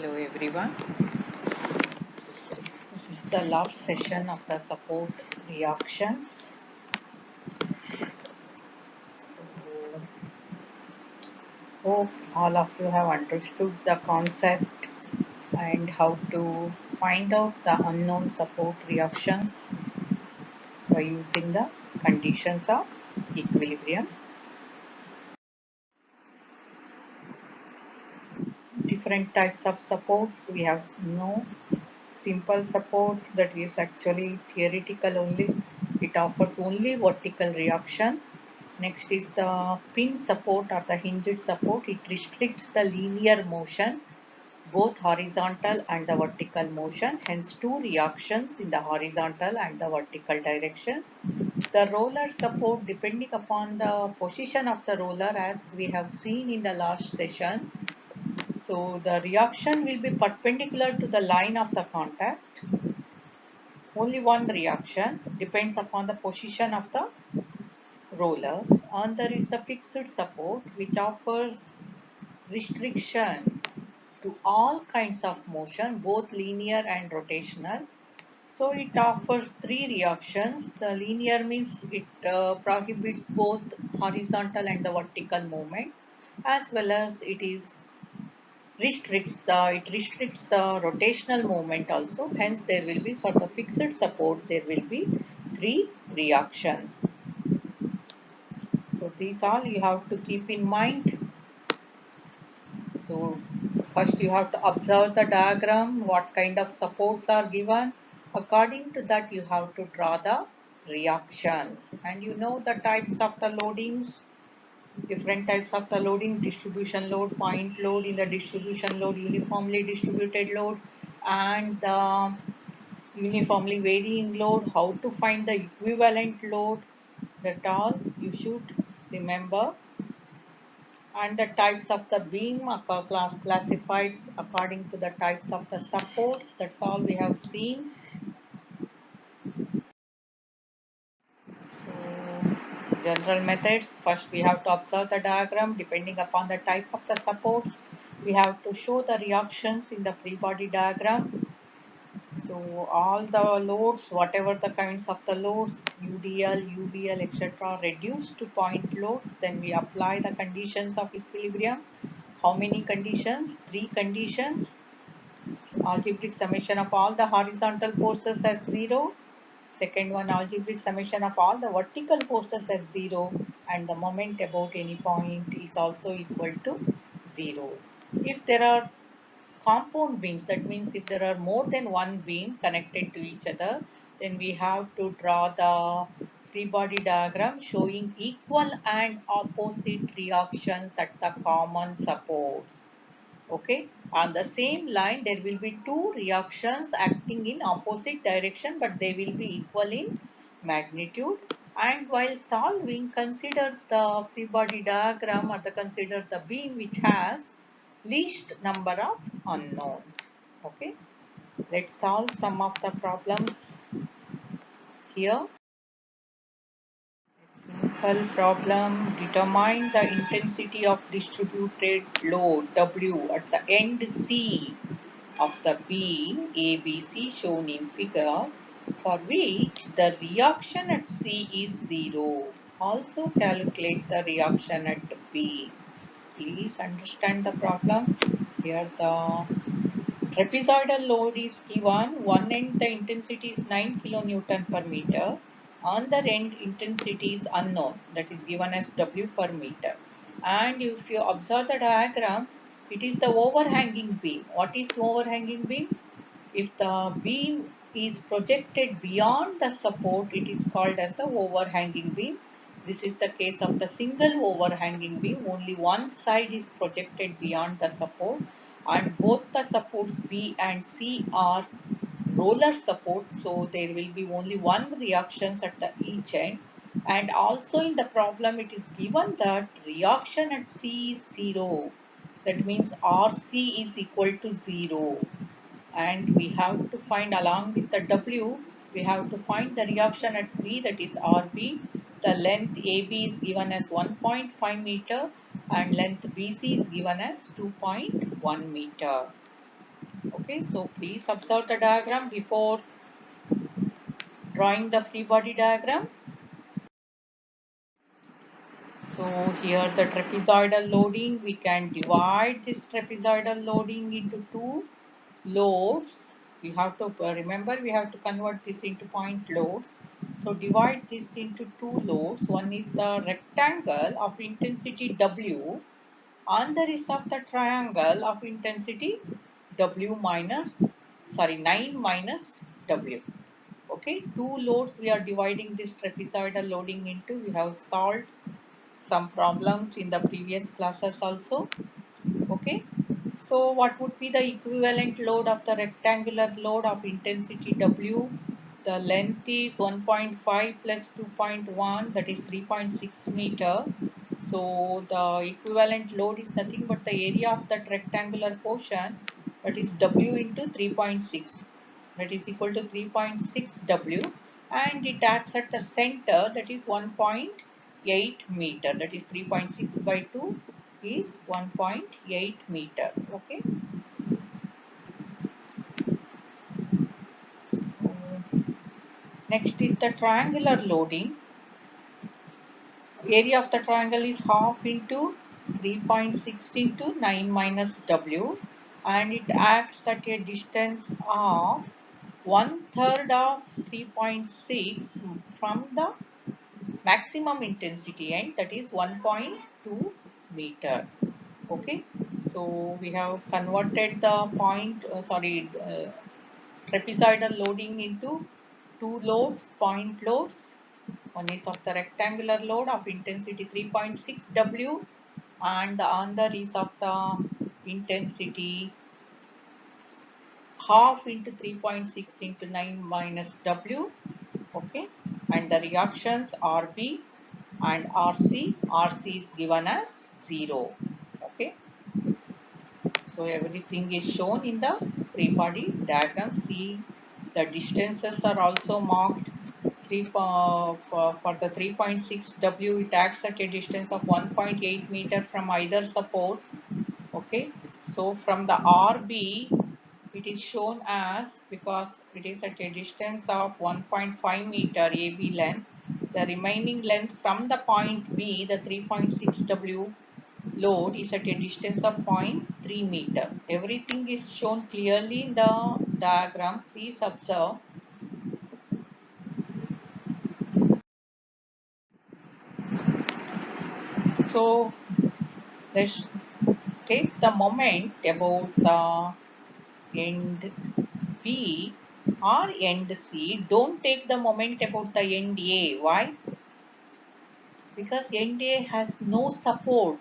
Hello everyone. This is the last session of the support reactions. So, hope all of you have understood the concept and how to find out the unknown support reactions by using the conditions of equilibrium. Different types of supports. We have no simple support that is actually theoretical only. It offers only vertical reaction. Next is the pin support or the hinged support. It restricts the linear motion, both horizontal and the vertical motion, hence two reactions in the horizontal and the vertical direction. The roller support, depending upon the position of the roller, as we have seen in the last session. So the reaction will be perpendicular to the line of the contact. Only one reaction depends upon the position of the roller, and there is the fixed support which offers restriction to all kinds of motion, both linear and rotational. So it offers three reactions. The linear means it prohibits both horizontal and the vertical movement, as well as it restricts the rotational movement also. Hence there will be, for the fixed support, there will be three reactions. So these all you have to keep in mind. So first you have to observe the diagram, what kind of supports are given. According to that you have to draw the reactions, and you know the types of the loadings, different types of the loading: distribution load, point load. In the distribution load, uniformly distributed load, and the uniformly varying load. How to find the equivalent load, that all you should remember. And the types of the beam are classified according to the types of the supports. That's all we have seen. So general methods: first we have to observe the diagram. Depending upon the type of the supports, we have to show the reactions in the free body diagram. So all the loads, whatever the kinds of the loads, UDL, UBL, etc., reduced to point loads. Then we apply the conditions of equilibrium. How many conditions? Three conditions. Algebraic summation of all the horizontal forces as 0. Second one, algebraic summation of all the vertical forces as 0. And the moment about any point is also equal to 0. If there are compound beams, that means if there are more than one beam connected to each other, then we have to draw the free body diagram showing equal and opposite reactions at the common supports. Okay, on the same line there will be two reactions acting in opposite direction, but they will be equal in magnitude. And while solving, consider the free body diagram, or consider the beam which has least number of unknowns. Okay, let's solve some of the problems here. Simple problem: determine the intensity of distributed load W at the end C of the beam ABC shown in figure, for which the reaction at C is 0. Also calculate the reaction at B. Please understand the problem. Here the trapezoidal load is given. One end the intensity is 9 kN per meter. Other end intensity is unknown, that is given as W per meter. And if you observe the diagram, it is the overhanging beam. What is overhanging beam? If the beam is projected beyond the support, it is called as the overhanging beam. This is the case of the single overhanging beam. Only one side is projected beyond the support, and both the supports B and C are roller support, so there will be only one reactions at the each end. And also in the problem it is given that reaction at C is 0. That means RC is equal to 0. And we have to find, along with the W, we have to find the reaction at B, that is RB. The length AB is given as 1.5 meter and length BC is given as 2.1 meter. Okay, so please observe the diagram before drawing the free body diagram. So here the trapezoidal loading, we can divide this trapezoidal loading into two loads. We have to remember, we have to convert this into point loads. So divide this into two loads. One is the rectangle of intensity W, other is of the triangle of intensity W minus, 9 minus W. Okay, two loads we are dividing this trapezoidal loading into. We have solved some problems in the previous classes also. Okay, so what would be the equivalent load of the rectangular load of intensity W? The length is 1.5 plus 2.1, that is 3.6 meter. So the equivalent load is nothing but the area of that rectangular portion, that is W into 3.6, that is equal to 3.6 W, and it acts at the center, that is 1.8 meter, that is 3.6 by 2 is 1.8 meter. Okay, so next is the triangular loading. Area of the triangle is half into 3.6 into 9 minus W, and it acts at a distance of 1/3 of 3.6 from the maximum intensity end, that is 1.2 meter. Okay, so we have converted the trapezoidal loading into two loads, point loads. One is of the rectangular load of intensity 3.6 W, and the other is of the intensity half into 3.6 into 9 minus W. Okay, and the reactions RB and RC. RC is given as 0. Okay, so everything is shown in the free body diagram. See, the distances are also marked. For the 3.6 W, it acts at a distance of 1.8 meter from either support. Okay, so from the RB, it is shown as, because it is at a distance of 1.5 meter AB length, the remaining length from the point B, the 3.6 W load, is at a distance of 0.3 meter. Everything is shown clearly in the diagram. Please observe. So let's take the moment about the end B or end C. Don't take the moment about the end A. Why? Because end A has no support.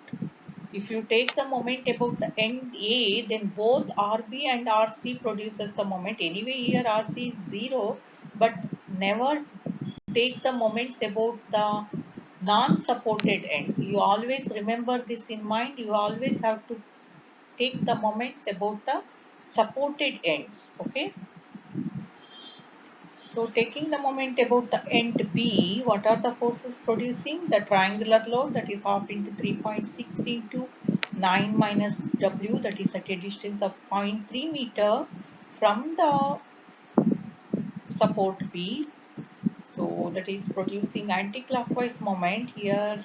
If you take the moment about the end A, then both RB and RC produces the moment. Anyway, here RC is 0, but never take the moments about the non-supported ends. You always remember this in mind. You always have to take the moments about the supported ends. Okay. So taking the moment about the end B, what are the forces producing? The triangular load, that is half into 3.6 into 9 minus W, that is at a distance of 0.3 meter from the support B. So that is producing anti-clockwise moment. Here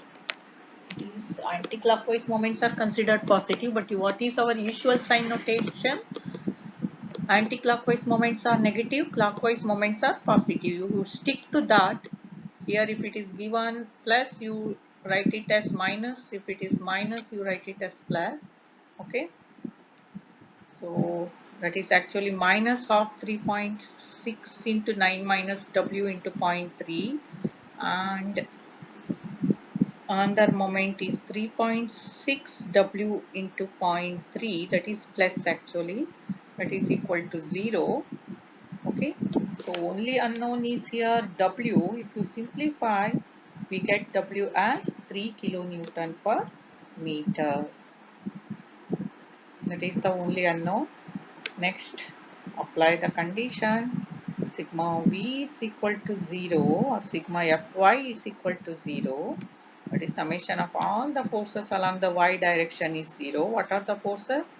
these anti-clockwise moments are considered positive, but what is our usual sign notation? Anti-clockwise moments are negative, clockwise moments are positive. You stick to that. Here if it is given plus, you write it as minus. If it is minus, you write it as plus. Okay. So that is actually minus half 3.6 into 9 minus W into 0.3, and another moment is 3.6 W into 0.3, that is plus actually, that is equal to 0. Okay, so only unknown is here W. If you simplify, we get W as 3 kilonewton per meter. That is the only unknown. Next, apply the condition. Sigma V is equal to 0, or sigma Fy is equal to 0. That is summation of all the forces along the y direction is 0. What are the forces?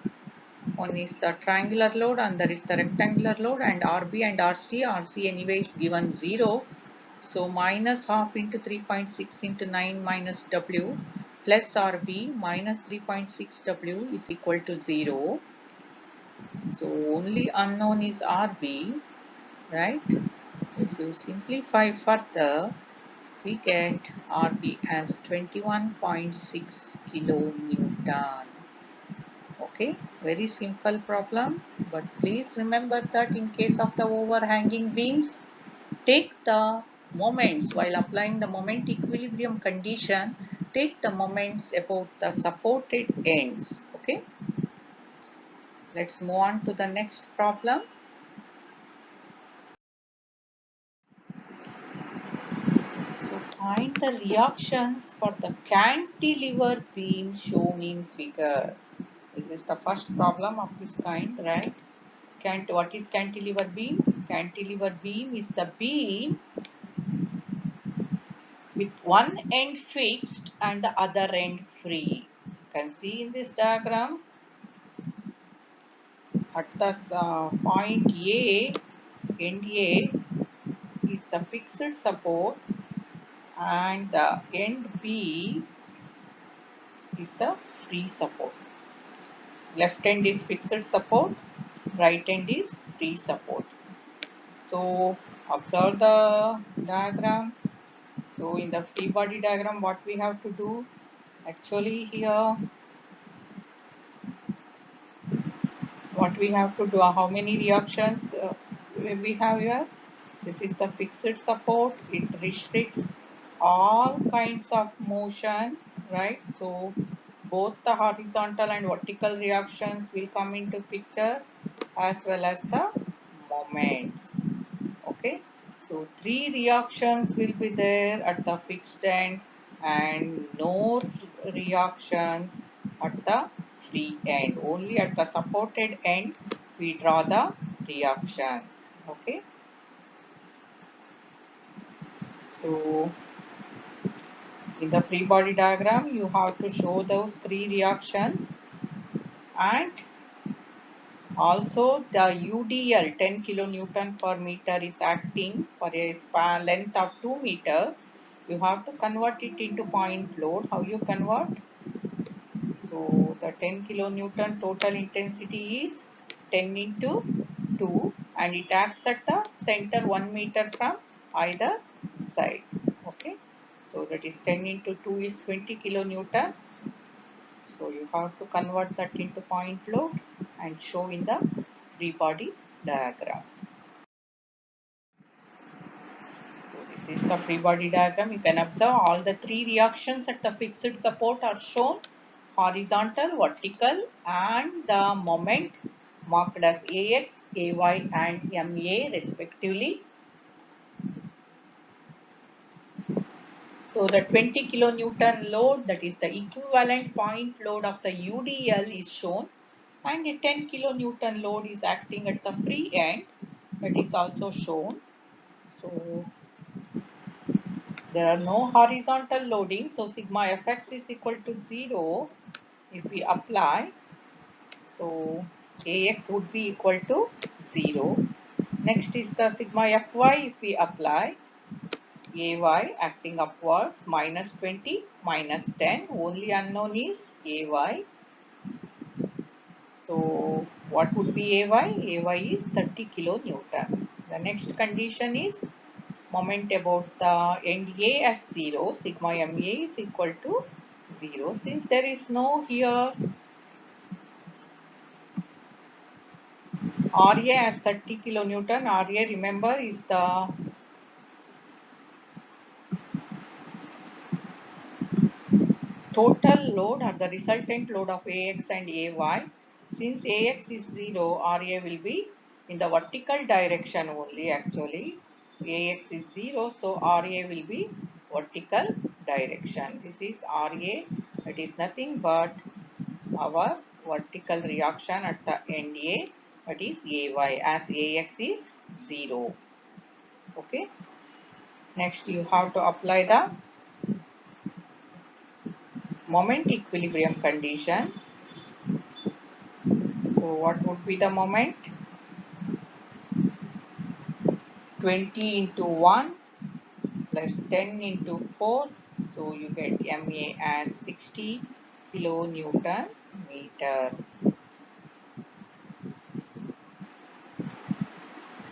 One is the triangular load, and there is the rectangular load, and RB and RC. RC anyway is given 0. So minus half into 3.6 into 9 minus W plus RB minus 3.6 W is equal to 0. So only unknown is RB, right? If you simplify further, we get RB as 21.6 kilonewton. Okay, very simple problem, but please remember that in case of the overhanging beams, take the moments while applying the moment equilibrium condition, take the moments about the supported ends. Okay, let's move on to the next problem. So find the reactions for the cantilever beam shown in figure. This is the first problem of this kind, right? What is cantilever beam? Cantilever beam is the beam with one end fixed and the other end free. You can see in this diagram at the point A, end A is the fixed support, and the end B is the free support. Left end is fixed support, right end is free support. So observe the diagram. So in the free body diagram, what we have to do? Actually here, what we have to do, how many reactions we have here? This is the fixed support. It restricts all kinds of motion, right? So both the horizontal and vertical reactions will come into picture, as well as the moments. Okay, so three reactions will be there at the fixed end and no reactions at the free end. Only at the supported end we draw the reactions. Okay, so in the free body diagram you have to show those three reactions, and also the UDL 10 kilonewton per meter is acting for a span length of 2 meter. You have to convert it into point load. How you convert? So the 10 kilonewton total intensity is 10 into 2, and it acts at the center 1 meter from either side. Okay, so that is 10 into 2 is 20 kilonewton. So you have to convert that into point load and show in the free body diagram. So this is the free body diagram. You can observe all the three reactions at the fixed support are shown: horizontal, vertical, and the moment marked as AX, AY, and MA respectively. So the 20 kilonewton load, that is the equivalent point load of the UDL, is shown, and a 10 kilonewton load is acting at the free end, that is also shown. So there are no horizontal loading, so sigma fx is equal to 0 if we apply. So Ax would be equal to 0. Next is the sigma fy. If we apply, Ay acting upwards, minus 20 minus 10, only unknown is Ay. So what would be Ay? Ay is 30 kilonewton. The next condition is moment about the end A as 0, sigma ma is equal to 0. Since there is no here Ra as 30 kilonewton, Ra, remember, is the total load or the resultant load of Ax and Ay. Since Ax is 0, Ra will be in the vertical direction only actually. Ax is 0, so Ra will be vertical direction. This is Ra, it is nothing but our vertical reaction at the end A, that is Ay, as Ax is 0. Okay. Next you have to apply the moment equilibrium condition. So what would be the moment? 20 into 1 plus 10 into 4. So you get MA as 60 kilonewton meter.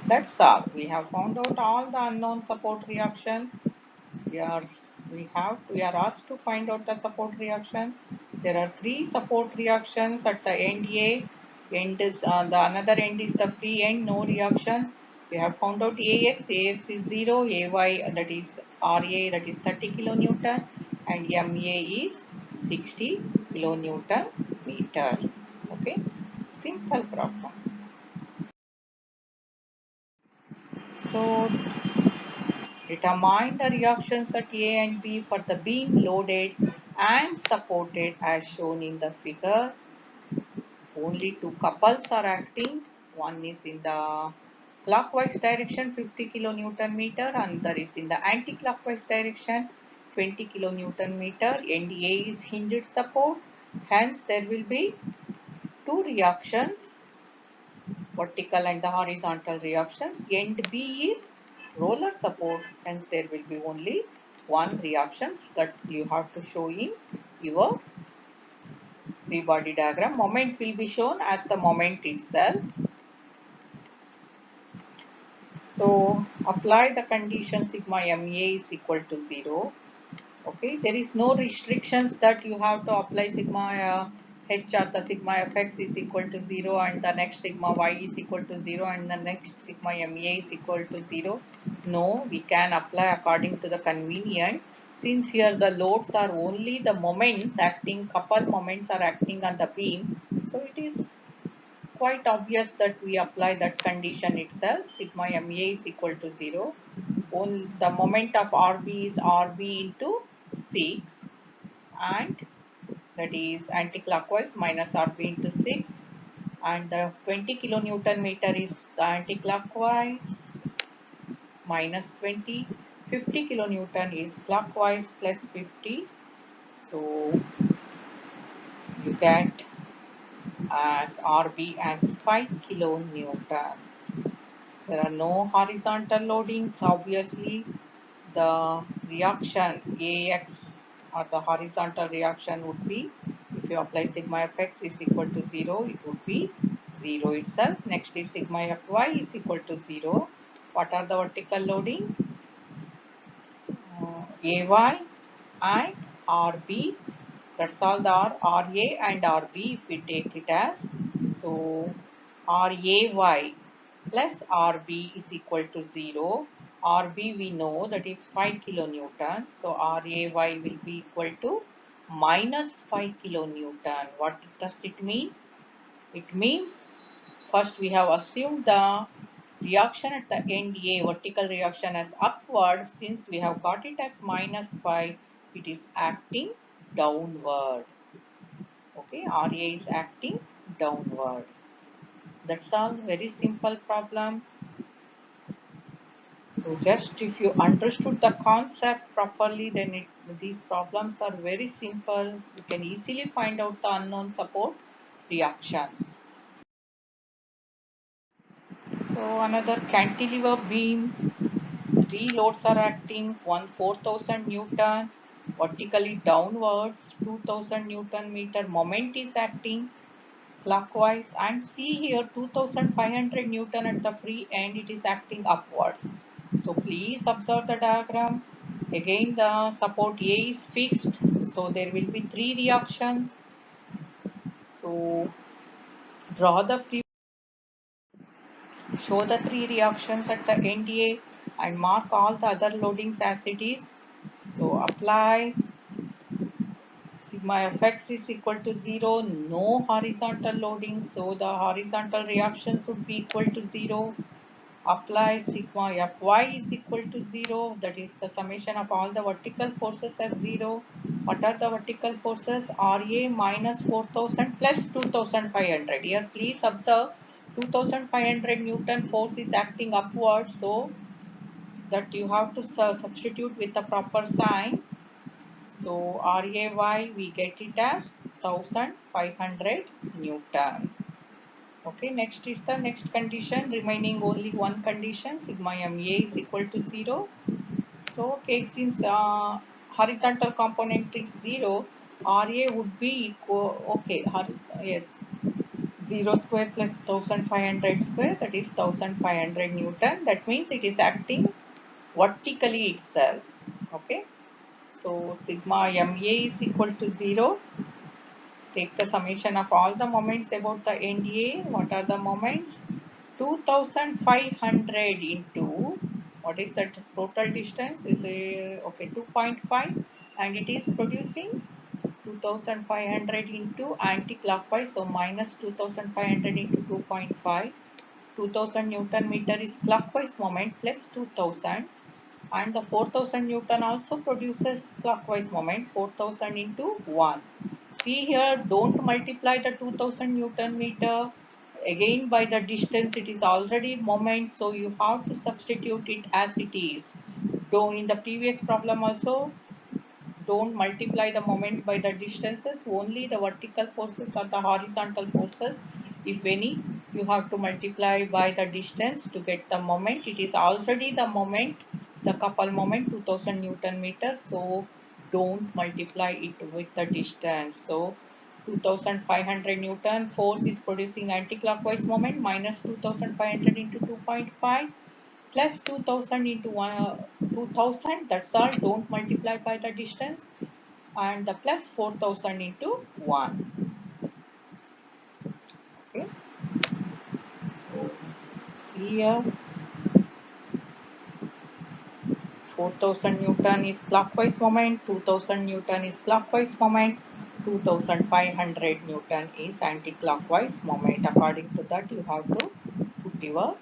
That's all. We have found out all the unknown support reactions. We are we are asked to find out the support reaction. There are three support reactions at the end A. End is the another end is the free end, no reactions. We have found out AX is 0, AY that is RA that is 30 kilonewton, and MA is 60 kilonewton meter. Okay, simple problem. So determine the reactions at A and B for the beam loaded and supported as shown in the figure. Only two couples are acting. One is in the clockwise direction 50 kilonewton meter, and other is in the anti-clockwise direction 20 kilonewton meter. End A is hinged support. Hence there will be two reactions, vertical and the horizontal reactions. End B is roller support, hence there will be only one reactions. That's you have to show in your free body diagram. Moment will be shown as the moment itself. So apply the condition sigma MA is equal to 0. Okay, there is no restrictions that you have to apply sigma h or the sigma fx is equal to 0 and the next sigma y is equal to 0 and the next sigma ma is equal to 0. No, we can apply according to the convenient. Since here the loads are only the moments acting, couple moments are acting on the beam, so it is quite obvious that we apply that condition itself. Sigma ma is equal to 0. The moment of RB is RB into 6, and that is anti-clockwise minus RB into 6, and the 20 kilonewton meter is the anti-clockwise minus 20. 50 kilonewton is clockwise plus 50. So you get as RB as 5 kilonewton. There are no horizontal loadings. Obviously, the reaction AX or the horizontal reaction would be, if you apply sigma fx is equal to 0, it would be 0 itself. Next is sigma fy is equal to 0. What are the vertical loading? AY and RB. That's all the RA and RB if we take it as. So RAY plus RB is equal to 0. RB we know that is 5 kilonewton. So RAY will be equal to minus 5 kilonewton. What does it mean? It means first we have assumed the reaction at the end A, vertical reaction, as upward. Since we have got it as minus 5, it is acting downward. Okay, RA is acting downward. That's all, very simple problem. So just if you understood the concept properly, then these problems are very simple. You can easily find out the unknown support reactions. So another cantilever beam, three loads are acting, one 4000 Newton, vertically downwards, 2000 Newton meter, moment is acting clockwise, and see here 2500 Newton at the free end, it is acting upwards. So please observe the diagram. Again the support A is fixed, so there will be three reactions. So draw the free, show the three reactions at the end A and mark all the other loadings as it is. So apply sigma fx is equal to 0, no horizontal loading, so the horizontal reactions would be equal to 0. Apply sigma fy is equal to 0, that is the summation of all the vertical forces as 0. What are the vertical forces? RA minus 4000 plus 2500. Here please observe 2500 Newton force is acting upward, so that you have to substitute with the proper sign. So RAY we get it as 1500 Newton. Okay, next is the next condition, remaining only one condition, sigma MA is equal to 0. So, okay, since horizontal component is 0, RA would be equal, okay, yes, 0 square plus 1500 square, that is 1500 Newton. That means it is acting vertically itself. Okay, so sigma MA is equal to 0. Take the summation of all the moments about the end A. What are the moments? 2500 into, what is the total distance? Is okay, 2.5, and it is producing 2500 into anti-clockwise, so minus 2500 into 2.5. 2000 Newton meter is clockwise moment plus 2000, and the 4000 Newton also produces clockwise moment, 4000 into 1. See here, don't multiply the 2000 Newton meter again by the distance, it is already moment, so you have to substitute it as it is. Don't, in the previous problem also, don't multiply the moment by the distances, only the vertical forces or the horizontal forces, if any, you have to multiply by the distance to get the moment. It is already the moment, the couple moment 2000 Newton meter, so don't multiply it with the distance. So 2500 Newton force is producing anti-clockwise moment, minus 2500 into 2.5 plus 2000 into 2000, that's all, don't multiply by the distance, and the plus 4000 into 1. Okay, so see here, 4000 Newton is clockwise moment, 2000 Newton is clockwise moment, 2500 Newton is anti-clockwise moment. According to that, you have to put your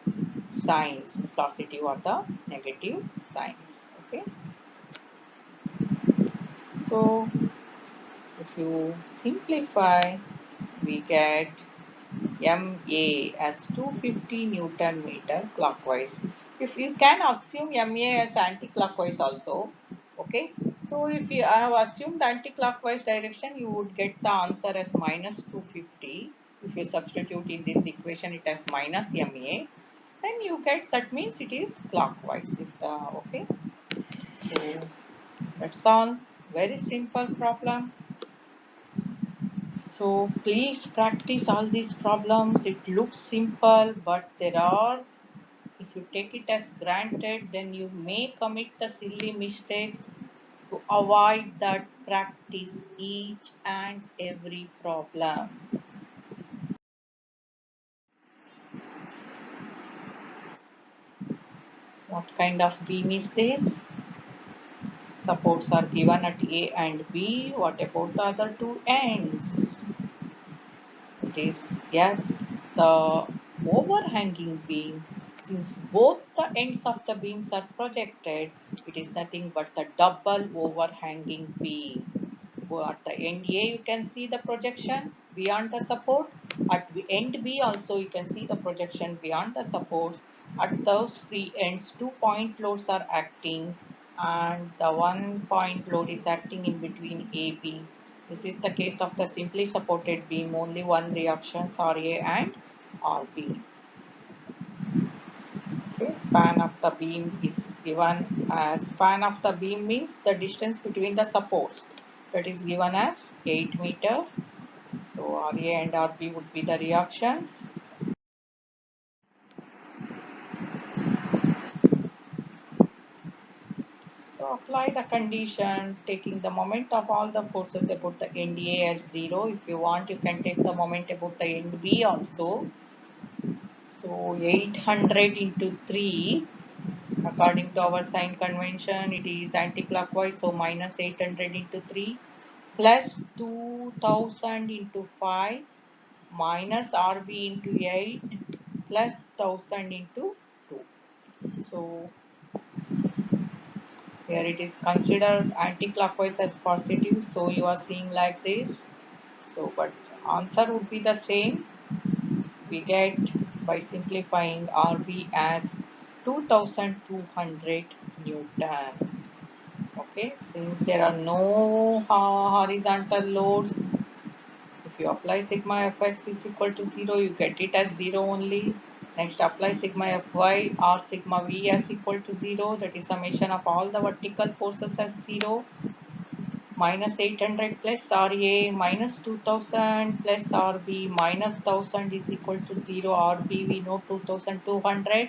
signs, positive or the negative signs. Okay, so if you simplify, we get MA as 250 Newton meter clockwise. If you can assume MA as anti-clockwise also, okay. So if you have assumed anti-clockwise direction, you would get the answer as minus 250. If you substitute in this equation it as minus MA, then you get, that means it is clockwise. If the, okay. So that's all. Very simple problem. So please practice all these problems. It looks simple, but there are, if you take it as granted, then you may commit the silly mistakes. To avoid that, practice each and every problem. What kind of beam is this? Supports are given at A and B. What about the other two ends? It is, yes, the overhanging beam. Since both the ends of the beams are projected, it is nothing but the double overhanging beam. At the end A, you can see the projection beyond the support. At the end B also, you can see the projection beyond the supports. At those free ends, 2-point loads are acting, and the 1-point load is acting in between AB. This is the case of the simply supported beam, only one reactions RA and RB. Okay, span of the beam is given as, span of the beam means the distance between the supports, that is given as 8 meter. So RA and RB would be the reactions. So apply the condition, taking the moment of all the forces about the end A as 0. If you want, you can take the moment about the end B also. So 800 into 3, according to our sign convention, it is anti-clockwise, so minus 800 into 3 plus 2000 into 5 minus RB into 8 plus 1000 into 2. So here it is considered anti-clockwise as positive, so you are seeing like this. So but answer would be the same. We get, by simplifying, RB as 2200 Newton. Okay, since there are no horizontal loads, if If you apply sigma fx is equal to 0, you get it as 0 only. Next, apply sigma fy or sigma v as equal to 0, that is summation of all the vertical forces as 0. Minus 800 plus RA minus 2000 plus RB minus 1000 is equal to 0. RB we know 2200.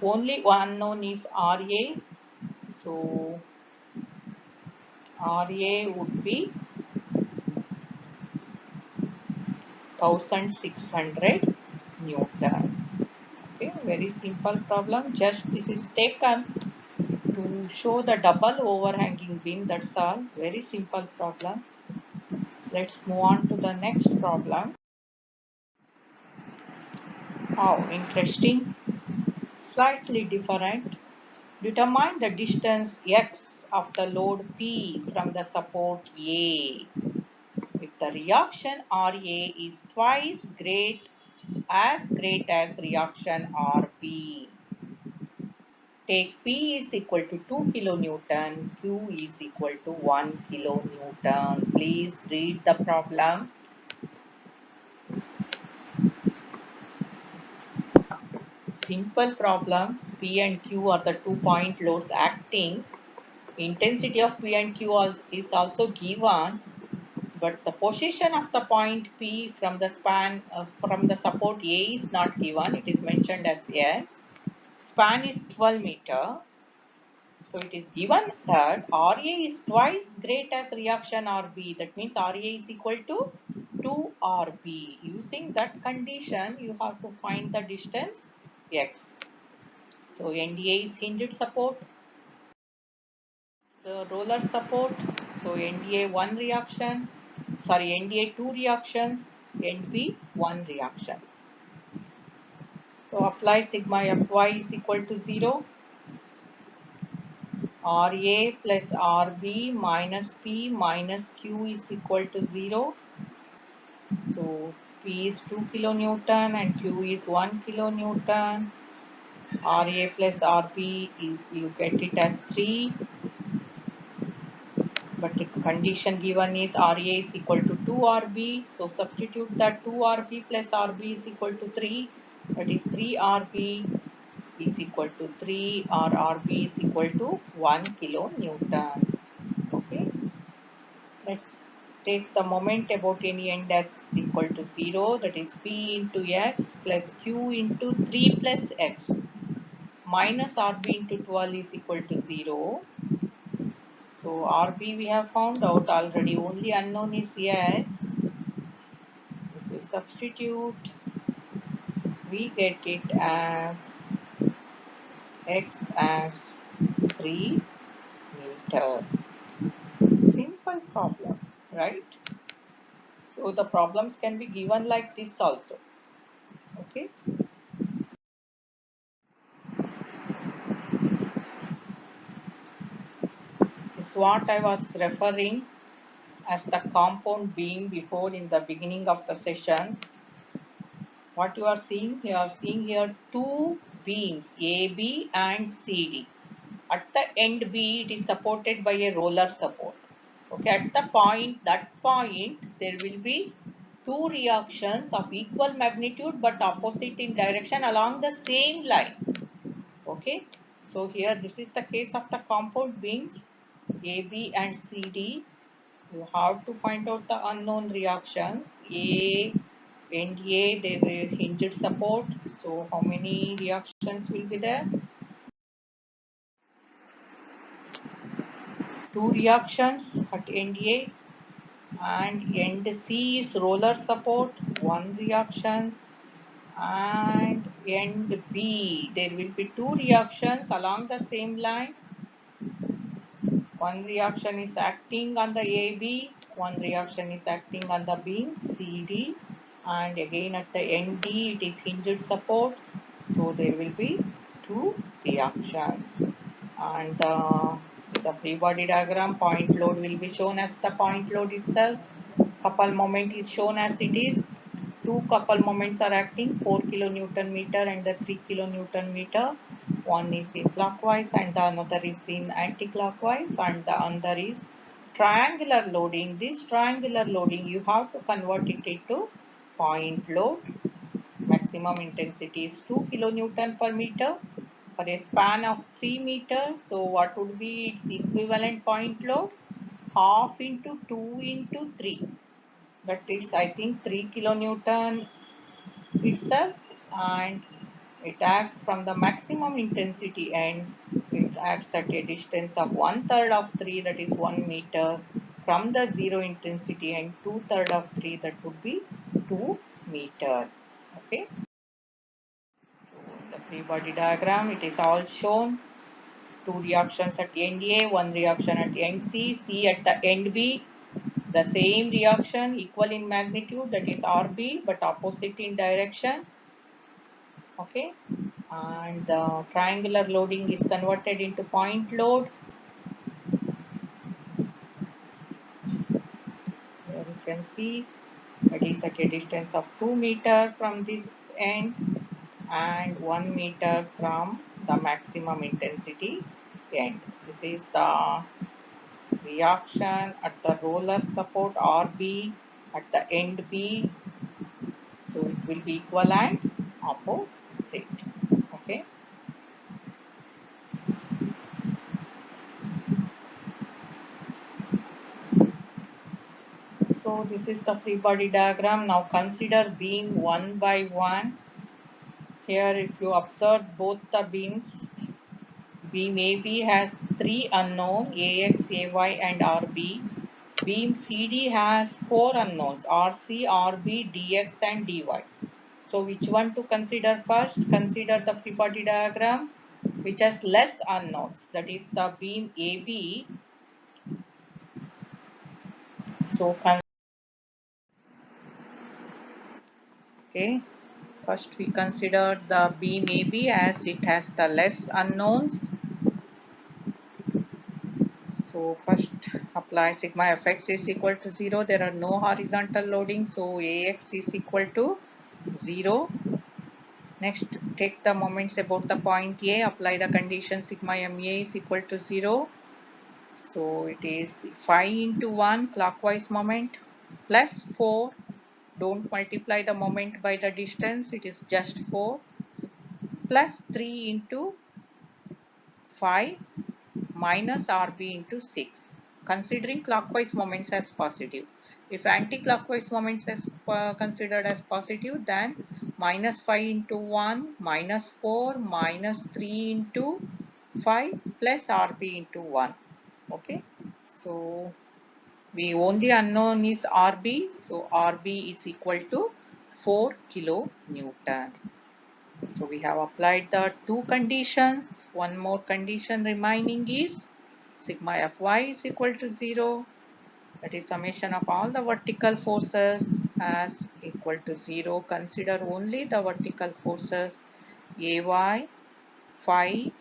Only one unknown is RA. So RA would be 1600 Newton. Okay, very simple problem. Just this is taken to show the double overhanging beam. That's all. Very simple problem. Let's move on to the next problem. Oh, interesting. Slightly different. Determine the distance x of the load P from the support A. If the reaction RA is twice great as reaction RB, take P is equal to 2 kilonewton, Q is equal to 1 kilonewton. Please read the problem. Simple problem. P and Q are the 2-point loads acting. Intensity of P and Q is also given, but the position of the point P from the span from the support A is not given. It is mentioned as X. Span is 12 meter. So it is given that RA is twice great as reaction RB. That means RA is equal to 2RB. Using that condition, you have to find the distance X. So NDA is hinged support. So roller support. So NDA 1 reaction. Sorry, NDA 2 reactions. NP 1 reaction. So apply sigma Fy is equal to 0. RA plus RB minus P minus Q is equal to 0. So P is 2 kilonewton and Q is 1 kilonewton. RA plus RB, you get it as 3. But the condition given is RA is equal to 2RB. So substitute that 2RB plus RB is equal to 3. That is 3RB is equal to 3 or RB is equal to 1 kilonewton. Okay. Let's take the moment about any end as equal to 0. That is P into X plus Q into 3 plus X minus RB into 12 is equal to 0. So RB we have found out already, only unknown is X. If we substitute, we get it as X as 3 meter. Simple problem, right? So the problems can be given like this also. Okay. This is what I was referring as the compound beam before in the beginning of the sessions. What you are seeing here two beams AB and CD. At the end B, it is supported by a roller support. Okay, at that point there will be two reactions of equal magnitude but opposite in direction along the same line. Okay, so here this is the case of the compound beams AB and CD. You have to find out the unknown reactions. A and A, they were hinged support. So how many reactions will be there? Two reactions at end A, and end C is roller support, one reactions, and end B there will be two reactions along the same line. One reaction is acting on the AB, one reaction is acting on the beam CD, and again at the end D it is hinged support. So there will be two reactions, and the free body diagram, point load will be shown as the point load itself. Couple moment is shown as it is. Two couple moments are acting, 4 kilonewton meter and the 3 kilonewton meter. One is in clockwise and the another is in anti-clockwise, and the other is triangular loading. This triangular loading, you have to convert it into point load. Maximum intensity is 2 kilonewton per meter for a span of 3 meters. So what would be its equivalent point load? Half into 2 into 3. That is, I think, 3 kilonewton itself, and it acts from the maximum intensity end. It acts at a distance of 1/3 of 3, that is 1 meter, from the zero intensity, and 2/3 of 3, that would be 2 meters. Okay. So in the free body diagram, it is all shown. Two reactions at end A, one reaction at end C, C at the end B. The same reaction, equal in magnitude, that is RB, but opposite in direction. Okay. And the triangular loading is converted into point load. Here you can see it is at a distance of 2 meter from this end and 1 meter from the maximum intensity end. This is the reaction at the roller support RB at the end B. So it will be equal and opposite. Okay. So this is the free body diagram. Now consider beam one by one. Here if you observe both the beams, beam AB has three unknown AX, AY and RB. Beam CD has four unknowns RC, RB, DX and DY. So which one to consider first? Consider the free body diagram which has less unknowns, that is the beam AB. So okay, first we consider the beam AB as it has the less unknowns. So first apply sigma fx is equal to 0. There are no horizontal loading, so Ax is equal to 0. Next, take the moments about the point A, apply the condition sigma MA is equal to 0. So it is 5 into 1 clockwise moment plus 4. Don't multiply the moment by the distance, it is just 4, plus 3 into 5 minus RB into 6. Considering clockwise moments as positive. If anti-clockwise moments as considered as positive, then minus 5 into 1 minus 4 minus 3 into 5 plus RB into 1. Okay. So we only unknown is RB. So RB is equal to 4 kilonewton. So we have applied the two conditions. One more condition remaining is sigma Fy is equal to 0. That is summation of all the vertical forces as equal to 0. Consider only the vertical forces Ay, Phi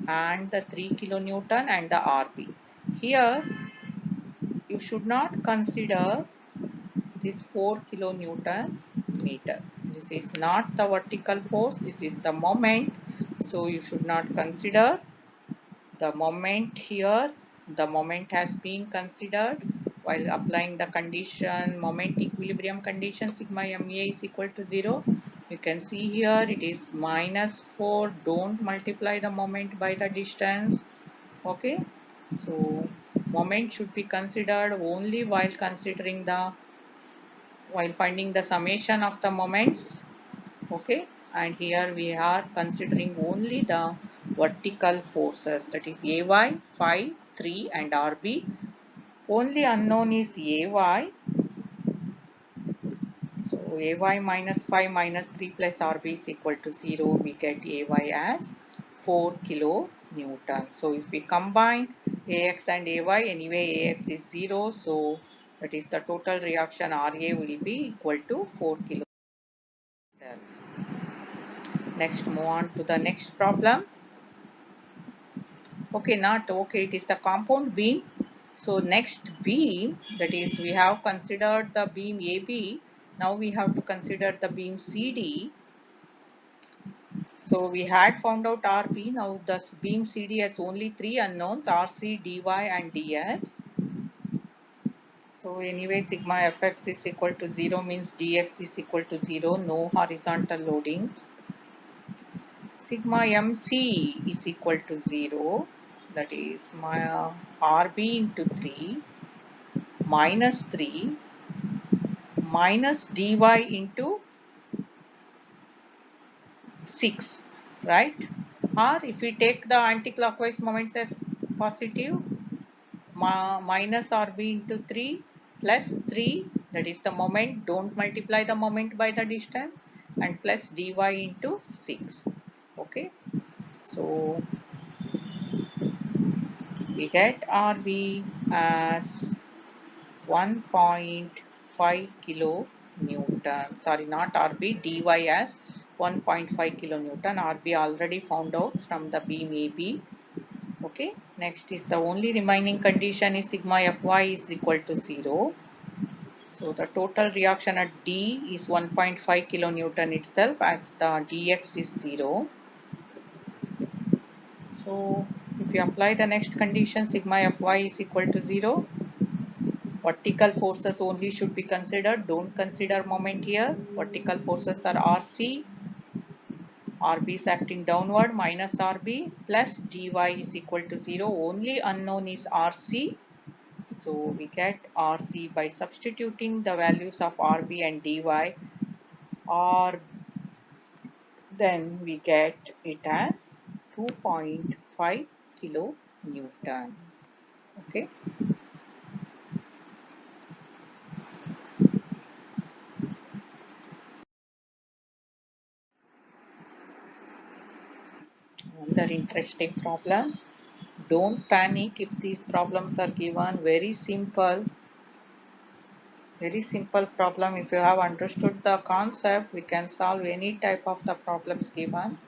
and the 3 kilonewton and the Rb. Here you should not consider this 4 kilonewton meter. This is not the vertical force, this is the moment. So you should not consider the moment here. The moment has been considered while applying the condition, moment equilibrium condition, sigma MA is equal to 0. You can see here it is minus 4. Don't multiply the moment by the distance. Okay. So moment should be considered only while finding the summation of the moments. Okay, and here we are considering only the vertical forces, that is Ay, Phi, 3 and Rb. Only unknown is Ay. So Ay minus 5 minus 3 plus Rb is equal to 0. We get Ay as 4 kilonewton. So if we combine Ax and Ay, anyway Ax is 0. So that is the total reaction Ra will be equal to 4 kilonewton. Next, move on to the next problem. Okay, not okay, it is the compound beam. So next beam, that is we have considered the beam AB. Now we have to consider the beam CD. So we had found out RB. Now the beam CD has only three unknowns, RC, DY and DX. So anyway, sigma fx is equal to 0 means dx is equal to 0, no horizontal loadings. Sigma mc is equal to 0, that is my rb into 3 minus 3 minus dy into 6, right? Or if we take the anti-clockwise moments as positive, minus rb into 3 plus 3, that is the moment, don't multiply the moment by the distance, and plus dy into 6. Okay, so we get rb as 1.5 kilo Newton. Sorry, not rb, dy as 1.5 kilonewton. rb already found out from the beam AB. Okay, next is the only remaining condition is sigma fy is equal to 0. So the total reaction at D is 1.5 kilonewton itself, as the dx is 0. So if you apply the next condition, sigma fy is equal to 0. Vertical forces only should be considered. Don't consider moment here. Vertical forces are Rc. Rb is acting downward, minus Rb, plus dy is equal to 0. Only unknown is Rc. So we get Rc by substituting the values of Rb and dy, or then we get it as 2.5 kilo Newton. Okay. Another interesting problem. Don't panic if these problems are given. Very simple problem. If you have understood the concept, we can solve any type of the problems given.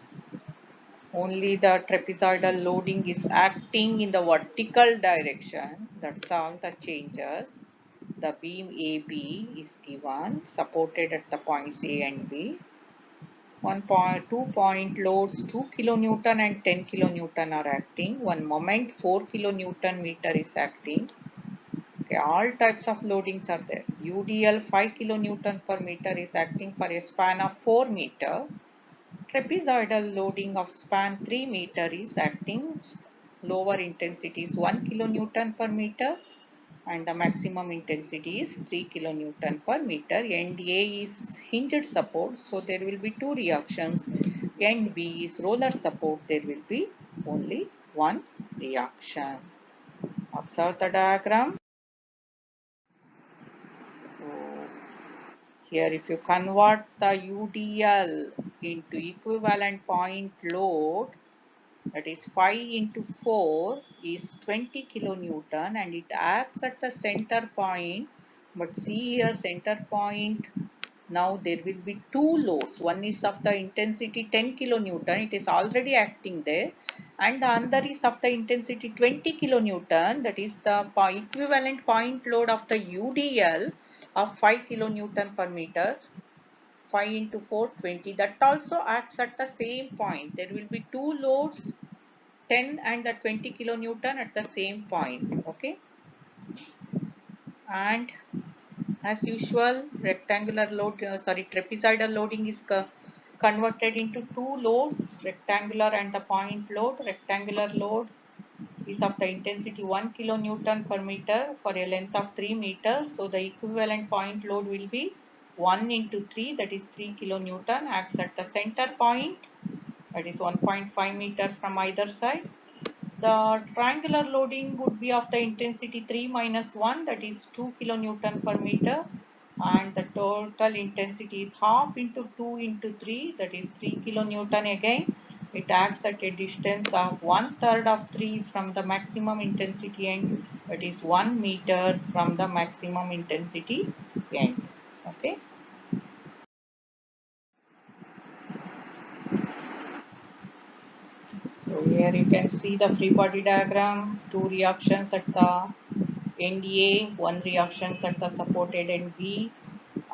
Only the trapezoidal loading is acting in the vertical direction. That's all the changes. The beam AB is given, supported at the points A and B. 2 point loads 2 kilonewton and 10 kilonewton are acting. One moment 4 kilonewton meter is acting. Okay, all types of loadings are there. UDL 5 kilonewton per meter is acting for a span of 4 meter. Trapezoidal loading of span 3 meter is acting. Lower intensity is 1 kilonewton per meter and the maximum intensity is 3 kilonewton per meter. End A is hinged support, so there will be two reactions. End B is roller support, there will be only one reaction. Observe the diagram. So here if you convert the UDL into equivalent point load, that is 5 into 4 is 20 kilonewton and it acts at the center point. But see here, center point, now there will be two loads. One is of the intensity 10 kilonewton, it is already acting there, and the other is of the intensity 20 kilonewton, that is the equivalent point load of the UDL of 5 kilonewton per meter. 5 into 4, 20. That also acts at the same point. There will be two loads, 10 and the 20 kilonewton at the same point. Okay. And as usual, trapezoidal loading is converted into two loads, rectangular and the point load. Rectangular load is of the intensity 1 kilonewton per meter for a length of 3 meters. So the equivalent point load will be 1 into 3, that is 3 kilonewton, acts at the center point, that is 1.5 meter from either side. The triangular loading would be of the intensity 3 minus 1, that is 2 kilonewton per meter, and the total intensity is half into 2 into 3, that is 3 kilonewton again. It acts at a distance of 1/3 of 3 from the maximum intensity end, that is 1 meter from the maximum intensity end. Okay. So here you can see the free body diagram, two reactions at the end A, one reactions at the supported end B,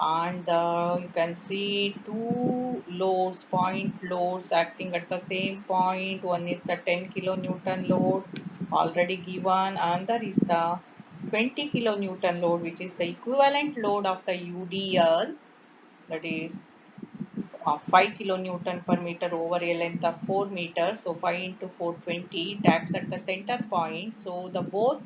and you can see two loads, point loads acting at the same point. One is the 10 kilonewton load already given, and there is the 20 kilonewton load, which is the equivalent load of the UDL, that is 5 kilonewton per meter over a length of 4 meters. So 5 into 420, it acts at the center point. So the both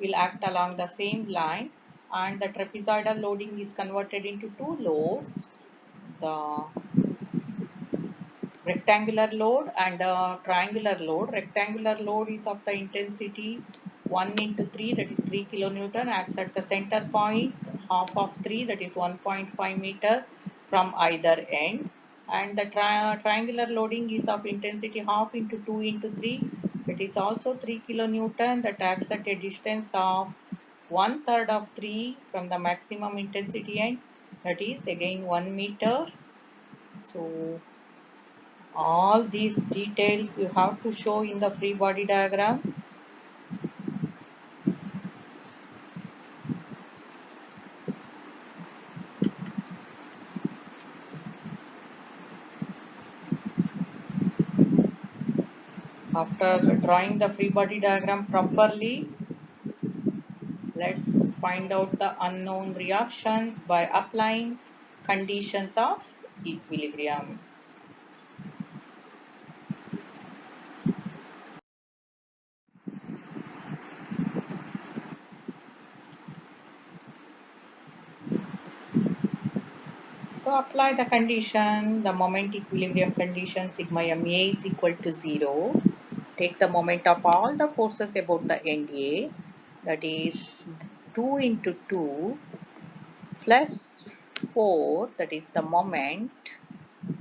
will act along the same line, and the trapezoidal loading is converted into two loads, the rectangular load and the triangular load. Rectangular load is of the intensity 1 into 3, that is 3 kilonewton, acts at the center point, half of 3, that is 1.5 meter from either end. And the triangular loading is of intensity half into 2 into 3, that is also 3 kilonewton, that acts at a distance of 1/3 of 3 from the maximum intensity end, that is again 1 meter. So all these details you have to show in the free body diagram. After drawing the free body diagram properly, let's find out the unknown reactions by applying conditions of equilibrium. So apply the condition, the moment equilibrium condition, sigma ma is equal to 0. Take the moment of all the forces about the end A, that is 2 into 2 plus 4, that is the moment.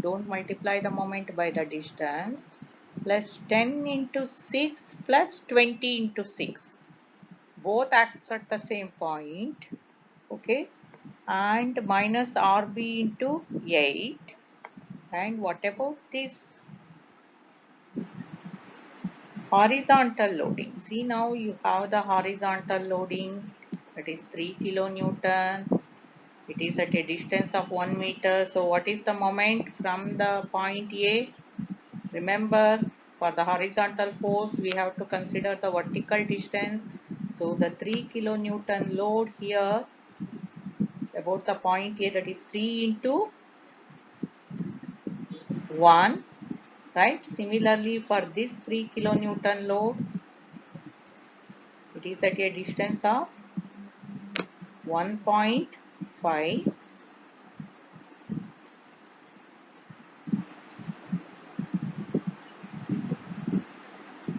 Don't multiply the moment by the distance, plus 10 into 6 plus 20 into 6. Both acts at the same point. Okay. And minus RB into 8. And what about this horizontal loading? See, now you have the horizontal loading, that is 3 kilonewton. It is at a distance of 1 meter. So what is the moment from the point A? Remember, for the horizontal force, we have to consider the vertical distance. So the 3 kilonewton load here about the point A, that is 3 into 1, right? Similarly, for this 3 kilonewton load, it is at a distance of 1.5.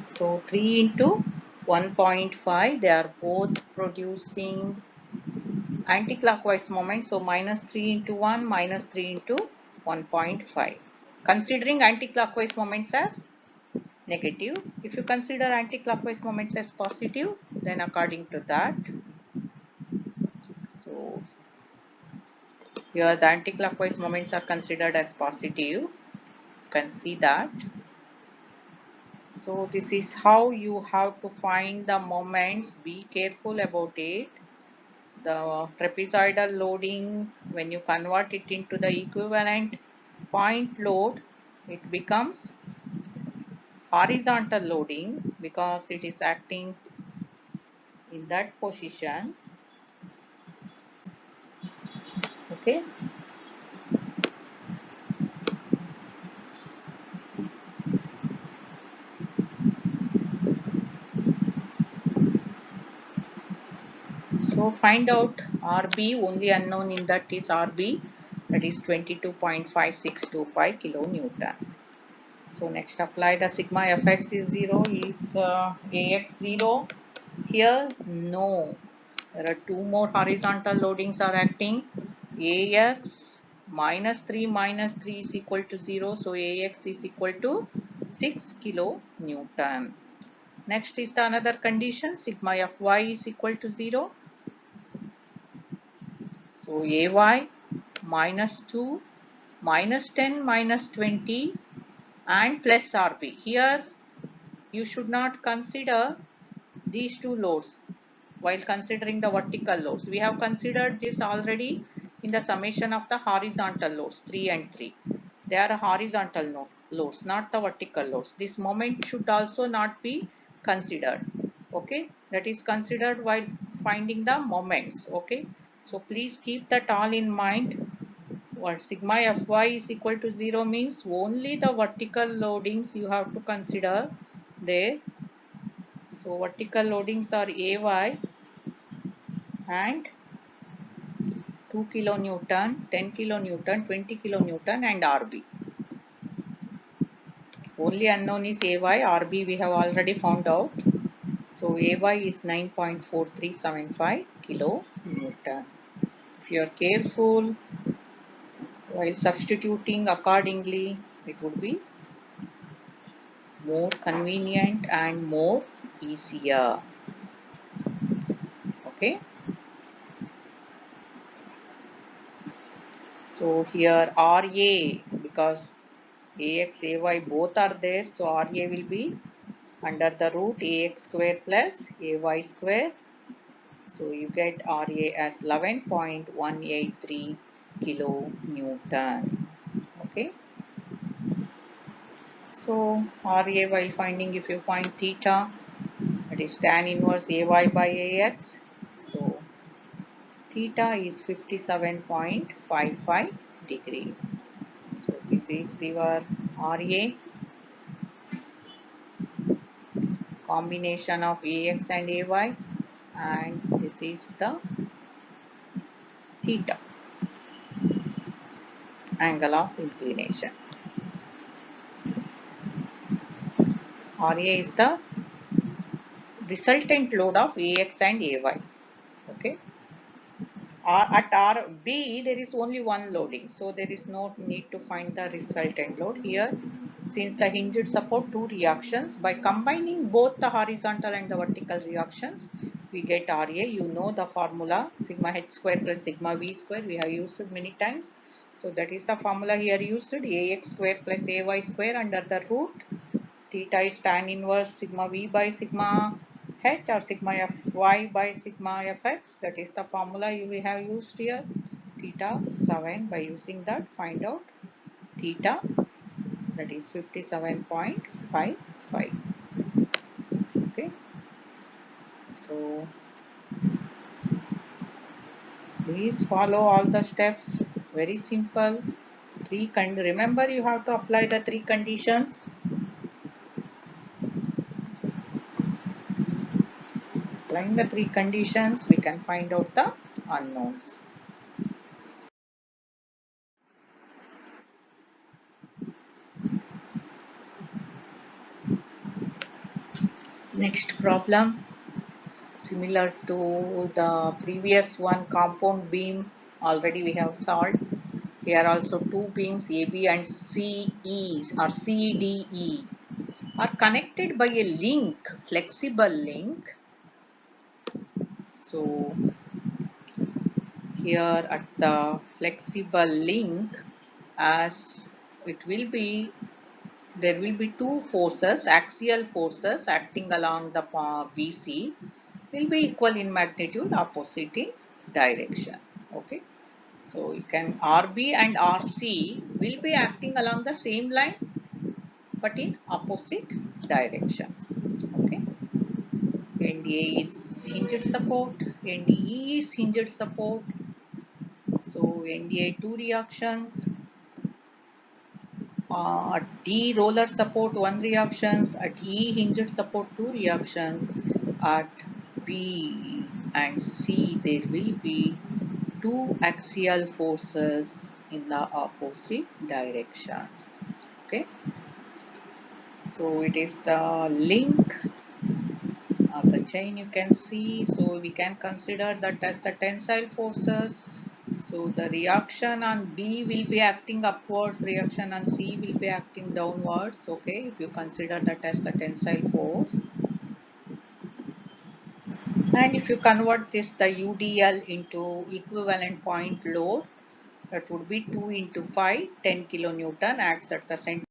So 3 into 1.5, they are both producing anti-clockwise moment. So minus 3 into 1, minus 3 into 1.5. Considering anti-clockwise moments as negative. If you consider anti-clockwise moments as positive, then according to that, so here the anti-clockwise moments are considered as positive. You can see that. So this is how you have to find the moments. Be careful about it. The trapezoidal loading, when you convert it into the equivalent point load, it becomes horizontal loading because it is acting in that position. Okay. So find out RB, only unknown in that is RB, that is 22.5625 kilonewton. So next apply the sigma fx is 0, is AX 0. Here no, there are two more horizontal loadings are acting. AX minus 3 minus 3 is equal to 0. So AX is equal to 6 kilonewton. Next is the another condition, sigma Fy is equal to 0. So AY minus 2 minus 10 minus 20 and plus RB. Here you should not consider these two loads while considering the vertical loads. We have considered this already in the summation of the horizontal loads 3 and 3. They are horizontal loads, not the vertical loads. This moment should also not be considered. Okay, that is considered while finding the moments. Okay, so please keep that all in mind. What sigma Fy is equal to 0 means only the vertical loadings you have to consider there. So vertical loadings are Ay and 2 kilonewton, 10 kilonewton, 20 kilonewton and Rb. Only unknown is Ay, Rb we have already found out. So Ay is 9.4375 kilonewton. If you are careful while substituting accordingly, it would be more convenient and more easier. Okay. So here Ra, because Ax, Ay both are there, so Ra will be under the root Ax square plus Ay square. So you get Ra as 11.183 kilonewton. Okay. So Ra while finding, if you find theta, that is tan inverse Ay by Ax. So theta is 57.55 degree. So this is your Ra, combination of Ax and Ay, and this is the theta, angle of inclination. Ra is the resultant load of Ax and Ay. Okay. At Rb there is only one loading, so there is no need to find the resultant load here. Since the hinged support two reactions, by combining both the horizontal and the vertical reactions, we get Ra. You know the formula, sigma h square plus sigma v square, we have used it many times. So that is the formula here used, Ax square plus Ay square under the root theta is tan inverse sigma v by sigma h or sigma fy by sigma fx. That is the formula we have used here. Theta 7, by using that find out theta, that is 57.55. Okay, so please follow all the steps, very simple. Remember, you have to apply the three conditions. Applying the three conditions, we can find out the unknowns. Next problem, similar to the previous one, compound beam, already we have solved. Here also two beams AB and CE or CDE are connected by a link, flexible link. So here at the flexible link, as it will be, there will be two forces, axial forces acting along the BC will be equal in magnitude, opposite in direction. Okay, so you can RB and RC will be acting along the same line but in opposite directions. Okay, so NDA is hinged support, NDE is hinged support. So NDA two reactions, at D roller support one reactions, at E hinged support two reactions, at B and C there will be two axial forces in the opposite directions. Okay, so it is the link of the chain you can see, so we can consider that as the tensile forces. So the reaction on B will be acting upwards, reaction on C will be acting downwards. Okay, if you consider that as the tensile force. And if you convert this, the UDL, into equivalent point load, that would be 2 into 5, 10 kilonewton acts at the center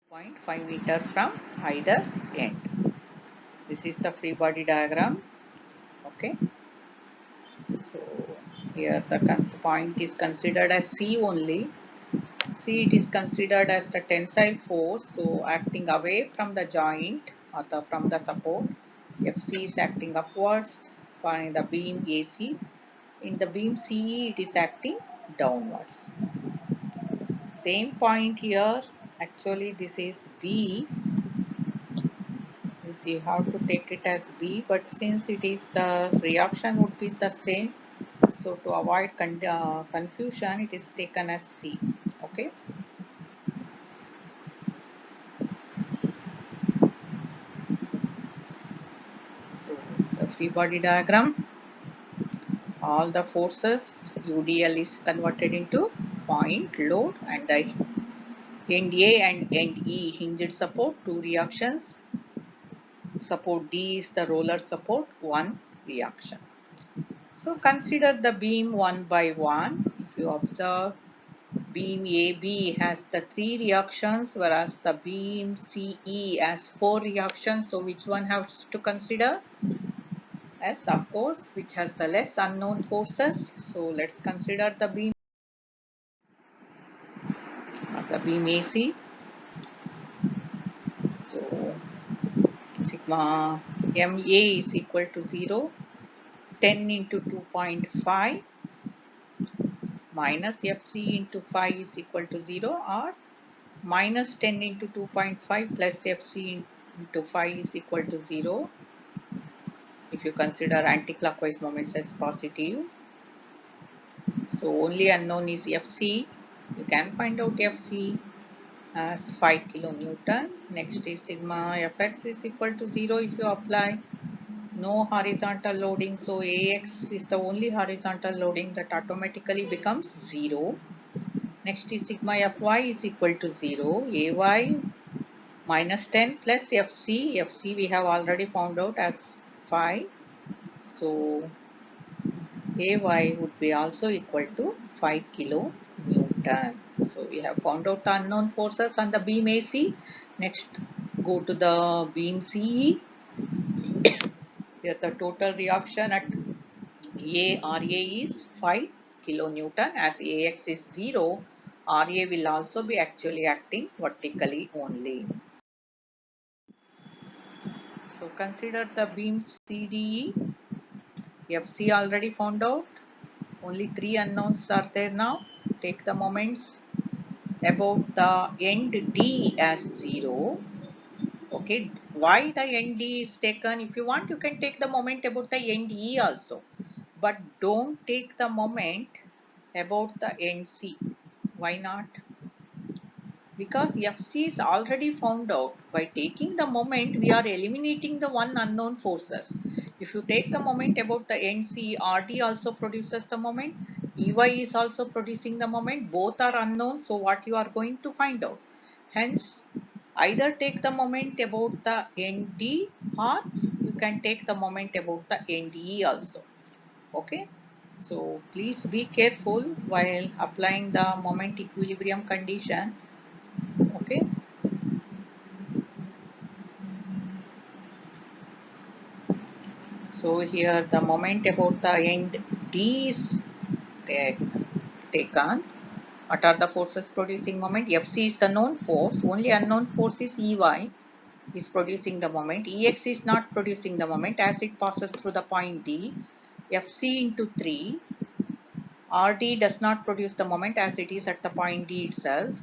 point 5 meter from either end. This is the free body diagram. Okay. So here the point is considered as C only. C, it is considered as the tensile force, so acting away from the joint or from the support. FC is acting upwards, for the beam AC. In the beam CE, it is acting downwards. Same point here. Actually, this is B. This you have to take it as B, but since it is the reaction would be the same, so to avoid confusion, it is taken as C. Okay. So the free body diagram, all the forces UDL is converted into point load, and the end A and end E hinged support, two reactions. Support D is the roller support, one reaction. So consider the beam one by one. If you observe, beam AB has the three reactions, whereas the beam CE has four reactions. So which one has to consider? Yes, of course, which has the less unknown forces. So let's consider the beam AC. So sigma MA is equal to 0, 10 into 2.5 minus FC into 5 is equal to 0, or minus 10 into 2.5 plus FC into 5 is equal to 0 if you consider anticlockwise moments as positive. So only unknown is FC. You can find out FC as 5 kilonewton. Next is sigma Fx is equal to 0 if you apply no horizontal loading. So Ax is the only horizontal loading that automatically becomes 0. Next is sigma Fy is equal to 0. Ay minus 10 plus FC. FC we have already found out as 5. So Ay would be also equal to 5 kilonewton. So we have found out the unknown forces on the beam AC. Next, go to the beam CE. Here the total reaction at RA is 5 kilonewton. As AX is 0, RA will also be actually acting vertically only. So consider the beam CDE. FC already found out. Only three unknowns are there now. Take the moments about the end D as 0. Okay, why the end D is taken? If you want, you can take the moment about the end E also. But don't take the moment about the end C. Why not? Because FC is already found out. By taking the moment, we are eliminating the one unknown forces. If you take the moment about the NC, RD also produces the moment, EY is also producing the moment, both are unknown, so what you are going to find out? Hence, either take the moment about the ND or you can take the moment about the NDE also. Okay, so please be careful while applying the moment equilibrium condition. Okay, so here the moment about the end D is taken. What are the forces producing moment? FC is the known force, only unknown force is EY is producing the moment. EX is not producing the moment as it passes through the point D. FC into 3, RD does not produce the moment as it is at the point D itself,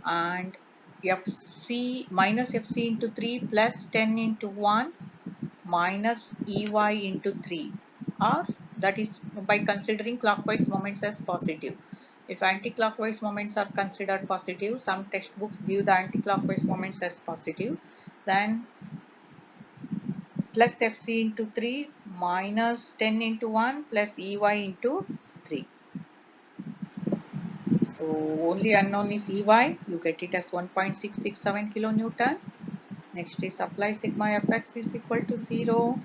and FC minus FC into 3 plus 10 into 1 minus EY into 3, or that is by considering clockwise moments as positive. If anti-clockwise moments are considered positive, some textbooks give the anti-clockwise moments as positive, then plus FC into 3 minus 10 into 1 plus EY into 3. So only unknown is EY, you get it as 1.667 kilonewton. Next is apply sigma Fx is equal to 0.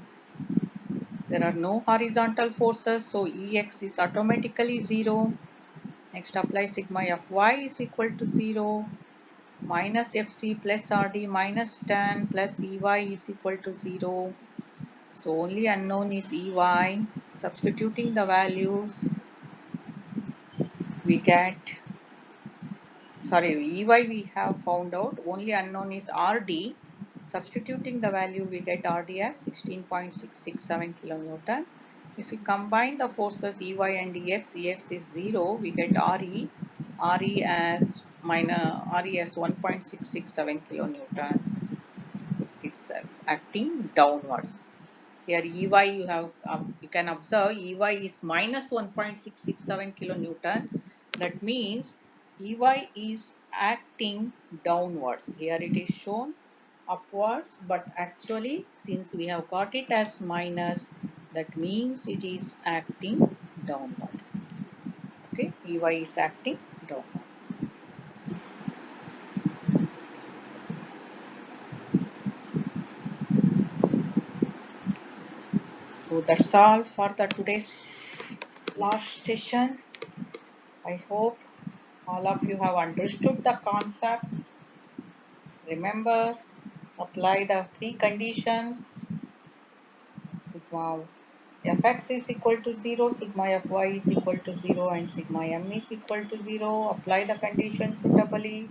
There are no horizontal forces, so Ex is automatically 0. Next apply sigma Fy is equal to 0. Minus Fc plus Rd minus tan plus Ey is equal to 0. So only unknown is Ey. Substituting the values, we get, Ey we have found out, only unknown is Rd. Substituting the value, we get Rd as 16.667 kilonewton. If we combine the forces Ey and Ex is 0, we get Re as Re as 1.667 kilonewton itself acting downwards. Here Ey you can observe Ey is minus 1.667 kilonewton. That means Ey is acting downwards. Here it is shown upwards, but actually since we have got it as minus, that means it is acting downward. Okay, Ey is acting downward. So that's all for the today's last session. I hope all of you have understood the concept. Remember, apply the three conditions. Sigma fx is equal to 0, sigma fy is equal to 0, and sigma m is equal to 0. Apply the conditions suitably.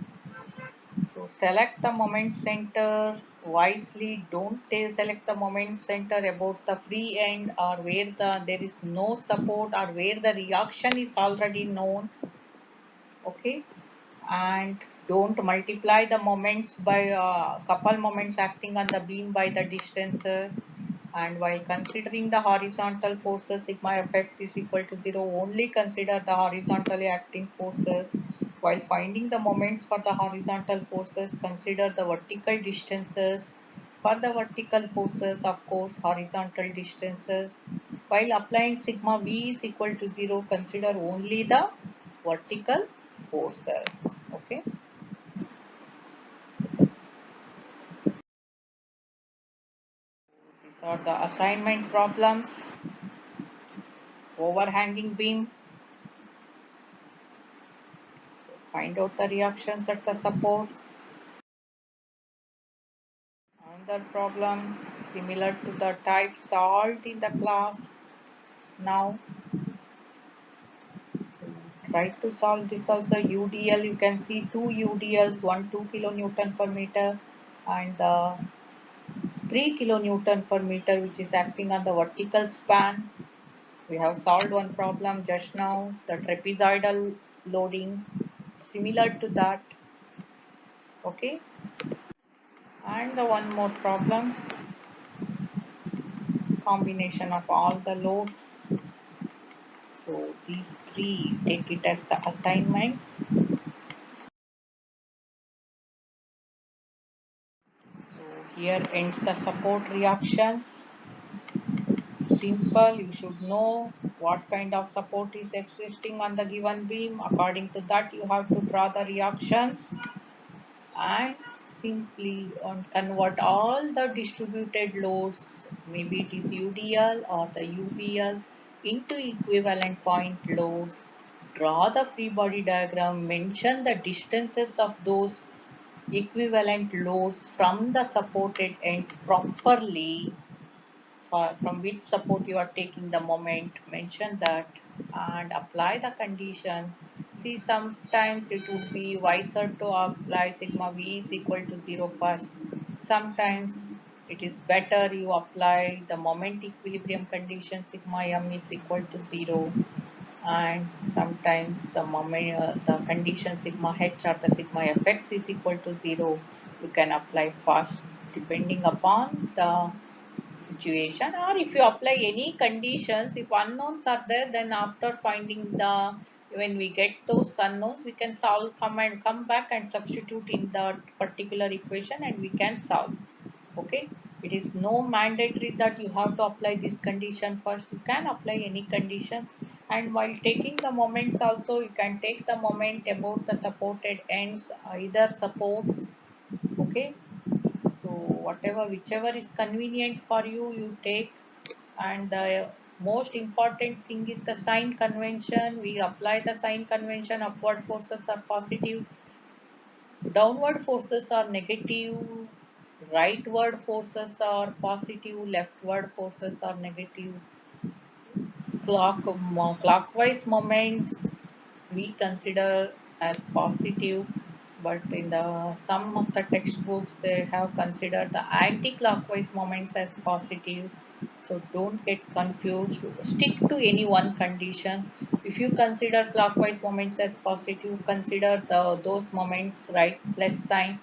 So select the moment center wisely. Don't select the moment center about the free end or where there is no support or where the reaction is already known. Okay, and don't multiply the moments by couple moments acting on the beam by the distances. And while considering the horizontal forces sigma fx is equal to 0, only consider the horizontally acting forces. While finding the moments for the horizontal forces, consider the vertical distances. For the vertical forces, of course, horizontal distances. While applying sigma v is equal to 0, consider only the vertical forces. Okay. These are the assignment problems. Overhanging beam. So find out the reactions at the supports. Another problem similar to the type solved in the class. Now, so try to solve this also. UDL, you can see two UDLs, one 2 kilonewton per meter and the 3 kilonewton per meter, which is acting on the vertical span. We have solved one problem just now, the trapezoidal loading, similar to that. Okay, and the one more problem, combination of all the loads. So these three, take it as the assignments. So here ends the support reactions. Simple, you should know what kind of support is existing on the given beam. According to that, you have to draw the reactions and simply convert all the distributed loads, maybe it is UDL or the UVL, into equivalent point loads. Draw the free body diagram, mention the distances of those equivalent loads from the supported ends properly, from which support you are taking the moment, mention that and apply the condition. See, sometimes it would be wiser to apply sigma v is equal to 0 first. Sometimes it is better you apply the moment equilibrium condition sigma m is equal to 0, and sometimes the moment the condition sigma h or the sigma fx is equal to 0, you can apply first depending upon the situation. Or if you apply any conditions, if unknowns are there, then after finding the, when we get those unknowns, we can solve, come back and substitute in that particular equation and we can solve. Okay, it is no mandatory that you have to apply this condition first. You can apply any condition, and while taking the moments also, you can take the moment about the supported ends, either supports. Okay, so whatever, whichever is convenient for you, you take. And the most important thing is the sign convention. We apply the sign convention. Upward forces are positive, downward forces are negative, rightward forces are positive, leftward forces are negative. Clockwise moments we consider as positive, but in the some of the textbooks they have considered the anti-clockwise moments as positive. So don't get confused. Stick to any one condition. If you consider clockwise moments as positive, consider those moments right plus sign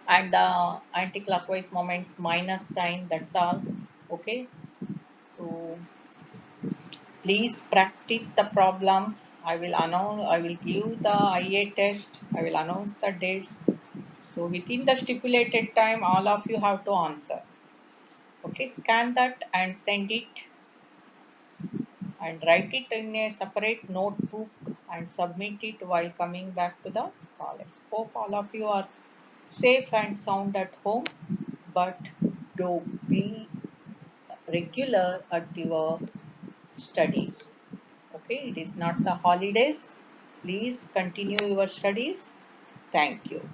and the anti-clockwise moments minus sign. That's all. Okay. So please practice the problems. I will give the IA test. I will announce the dates. So within the stipulated time, all of you have to answer. Okay, scan that and send it and write it in a separate notebook and submit it while coming back to the college. Hope all of you are safe and sound at home, but do be regular at your studies. Okay, it is not the holidays. Please continue your studies. Thank you.